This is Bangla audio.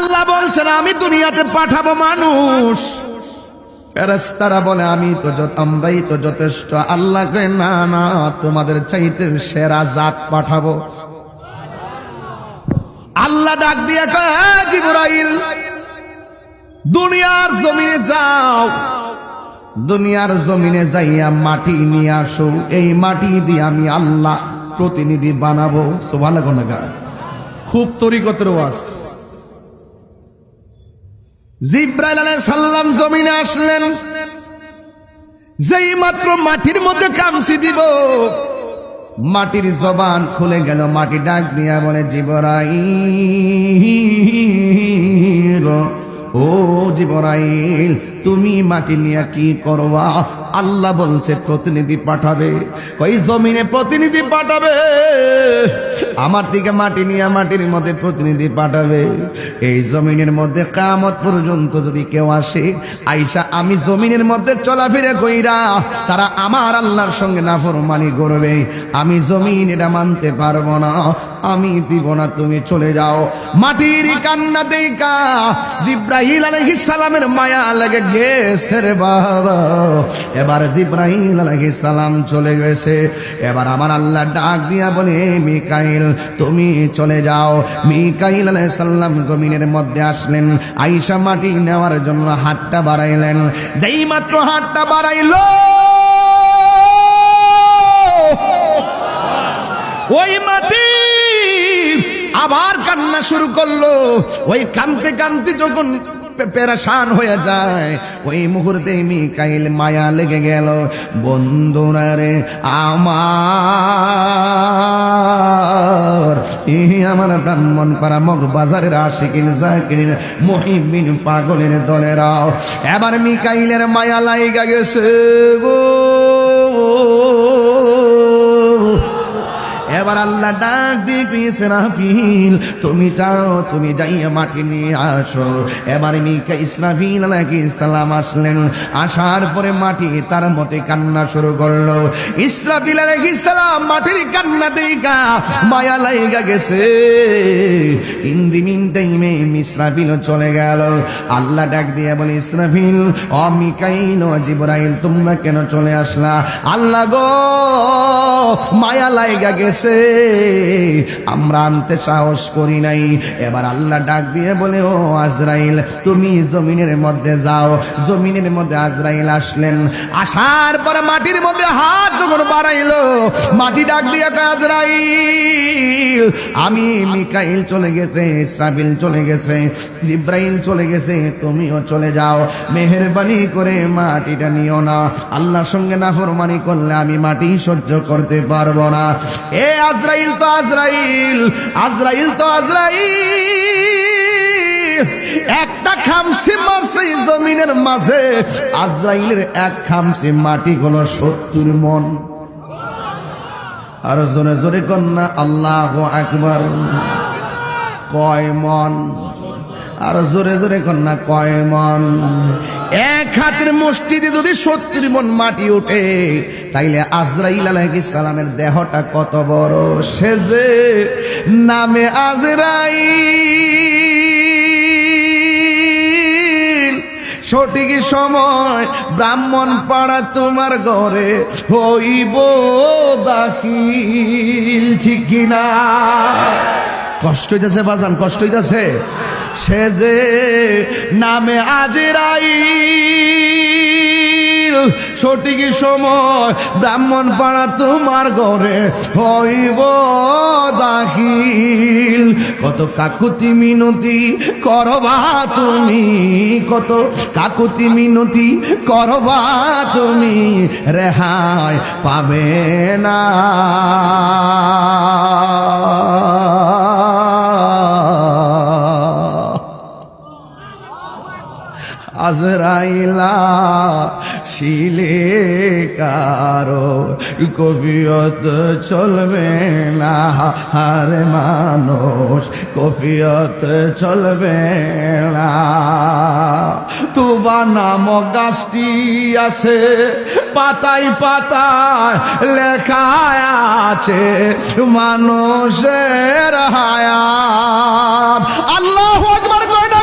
আল্লাহ বলছেন আমি দুনিয়াতে পাঠাবো মানুষ, ফেরেশতারা বলে আমরাই তো যথেষ্ট। আল্লাহ কয় না না, তোমাদের চাইতে সেরা জাত পাঠাবো। আল্লাহ ডাক দিয়ে কয় জিবরাইল দুনিয়ার জমিনে যাও, দুনিয়ার জমিনে যাইয়া মাটি নিয়ে আসো, এই মাটি দিয়ে আমি আল্লাহ প্রতিনিধি বানাবো। সুবহানাল্লাহ। খুব তরিকতের ওয়াজ। জিবরাইল আলাইহিস সালাম জমিনে আসলেন, যেই মাত্র মাটির মধ্যে কামচি দিব, মাটির জবান খুলে গেল। মাটি ডাক দিয়া বলে জিবরাইল, ও জিবরাইল তুমি মাটি নিয়ে কি করবা? আল্লাহ বলছে প্রতিনিধি পাঠাবে। ওই জমিনে প্রতিনিধি পাঠাবে, আমার দিকে মাটি নিয়ে মাটির মধ্যে প্রতিনিধি পাঠাবে। এই জমিনের মধ্যে কিয়ামত পর্যন্ত যদি কেউ আসে, আইসা আমি জমিনের মধ্যে চলাফেরা কইরা তারা আমার আল্লাহর সঙ্গে নাফরমানি করবে, আমি জমিন এটা মানতে পারবো না, আমি দিব না, তুমি চলে যাও। মাটির কান্না দেখা জিবরাইল আলাইহিস সালামের মায়া লাগে গেছে রে বাবা। এবার জিবরাইল আলাইহিস সালাম চলে গেছে। এবার আমার আল্লাহ ডাক দিয়া বলে মিকাইল তুমি চলে যাও। মিকাইল আলাইহিস সালাম জমিনের মধ্যে আসলেন, আয়েশা মাটি নেওয়ার জন্য হাতটা বাড়াইলেন। যেই মাত্র হাতটা বাড়াইলো, ওই মাটি আবার কান্না শুরু করলো। ওই কাঁদতে কাঁদতে যখন পেরেশান হয়ে যায়, ওই মুহূর্তে মিকাইল মায়া লেগে গেল। বন্ধুরা রে আমার ব্রাহ্মণ পাড়া মগবাজারের আশিকিন জাকিরিন মুহিব্বিন পাগলের দলেরাও এবার মিকাইলের মায়া লাইগা গেছে গো। এবার আল্লাহ ডাক দিয়ে ইসরাফিল তুমি যাও, তুমি যাইয়া মাটি নিয়ে আসো। এবার ইসরাফিল আলাইহিস সালাম আসলেন, আসার পরে মাটি তার মতে কান্না শুরু করলো। ইসরাফিল আলাইহিস সালাম মাটির কান্না দেখা মায়া লাইগা গেছে। ইন দি মিন টাইমে ইসরাফিল চলে গেল। আল্লাহ ডাক দিয়ে বলে ইসরাফিল ও মিকাইল ও জিবরাইল তোমরা কেন চলে আসলা? আল্লাহ গো মায়া লাইগা গেছে, আমরা আনতে সাহস করি নাই। এবার আল্লাহ ডাক দিয়ে বলে ও আজরাইল তুমি জমিনের মধ্যে যাও। জমিনের মধ্যে আজরাইল আসলেন, আসার পরে মাটির মধ্যে হাত যখন বাড়াইলো, মাটি ডাক দিয়ে কয় আজরাইল আমি মিকাইল চলে গেছে, ইসরাফিল চলে গেছে, জিবরাইল চলে গেছে, তুমিও চলে যাও। মেহেরবানি করে মাটিটা নিও না, আল্লাহর সঙ্গে নাফরমানি করলে আমি মাটি সহ্য করতে পারবো না। এ আজরাইল তো আজরাইল, আজরাইল তো আজরাইল, একটা খামসি মারছে জমিনের মাঝে। আজরাইলের এক খামসি মাটি হলো 70 মণ। আর জোরে জোরে কন্যা আল্লাহু আকবার। কয় মণ? আর জোরে জোরে কন্যা কয় মণ? এক হাতের মুষ্টিতে যদি 70 মণ মাটি ওঠে, তাইলে আজরাইল আলাইহিস সালামের দেহটা কত বড়। সে যে নামে আজরাইল, সঠিক সময় ব্রাহ্মণ পাড়া তোমার ঘরে হইব দাখিল, ঠিক কিনা? কষ্ট হইতেছে বাজান, কষ্ট হইতেছে। সে যে নামে আজরাইল, সঠিক সময় ব্রাহ্মণ পাড়া তোমার ঘরে হইব দাখিল। কত কাকুতি মিনতি করবা তুমি, কত কাকুতি মিনতি করবা তুমি, রেহাই পাবে না। আজরাইলা শিলে কারো কফিয়ত চলবে না, হার মানুষ কফিয়ত চলবে না। তুবা নামক গাছটি আছে, পাতায় পাতায় লেখা আছে মানুষের হায়াত। আল্লাহু আকবার কয় না?